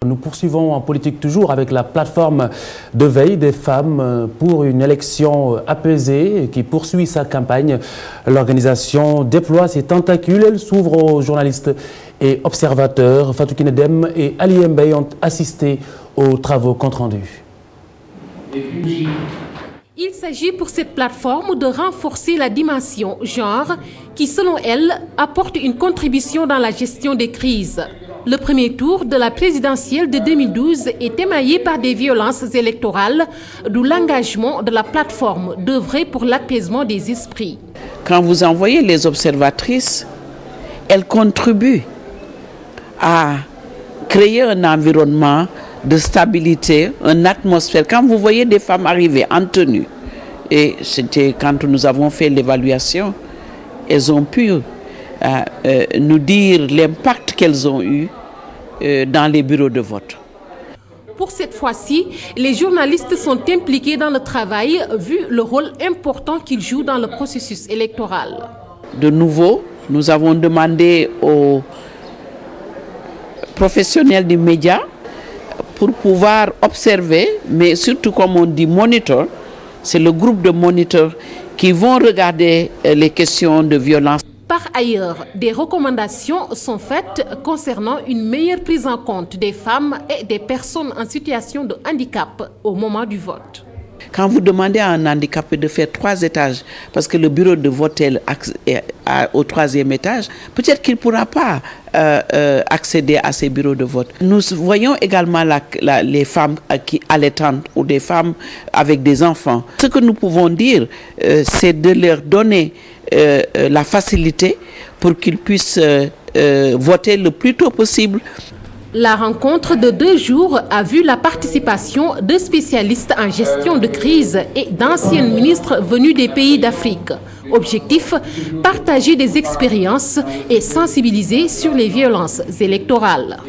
Nous poursuivons en politique toujours avec la plateforme de veille des femmes pour une élection apaisée qui poursuit sa campagne. L'organisation déploie ses tentacules, elle s'ouvre aux journalistes et observateurs. Fatou Kiné Deme et Ali Mbaye ont assisté aux travaux compte rendus. Il s'agit pour cette plateforme de renforcer la dimension genre qui, selon elle, apporte une contribution dans la gestion des crises. Le premier tour de la présidentielle de 2012 est émaillé par des violences électorales, d'où l'engagement de la plateforme d'œuvrer pour l'apaisement des esprits. Quand vous envoyez les observatrices, elles contribuent à créer un environnement de stabilité, une atmosphère. Quand vous voyez des femmes arriver en tenue, et c'était quand nous avons fait l'évaluation, elles ont pu nous dire l'impact qu'elles ont eu dans les bureaux de vote. Pour cette fois-ci, les journalistes sont impliqués dans le travail vu le rôle important qu'ils jouent dans le processus électoral. De nouveau, nous avons demandé aux professionnels des médias pour pouvoir observer, mais surtout comme on dit monitor, c'est le groupe de moniteurs qui vont regarder les questions de violence. Par ailleurs, des recommandations sont faites concernant une meilleure prise en compte des femmes et des personnes en situation de handicap au moment du vote. Quand vous demandez à un handicapé de faire 3 étages, parce que le bureau de vote est au 3e étage, peut-être qu'il ne pourra pas accéder à ces bureaux de vote. Nous voyons également les femmes allaitantes ou des femmes avec des enfants. Ce que nous pouvons dire, c'est de leur donner la facilité pour qu'ils puissent voter le plus tôt possible. La rencontre de 2 jours a vu la participation de spécialistes en gestion de crise et d'anciennes ministres venus des pays d'Afrique. Objectif, partager des expériences et sensibiliser sur les violences électorales.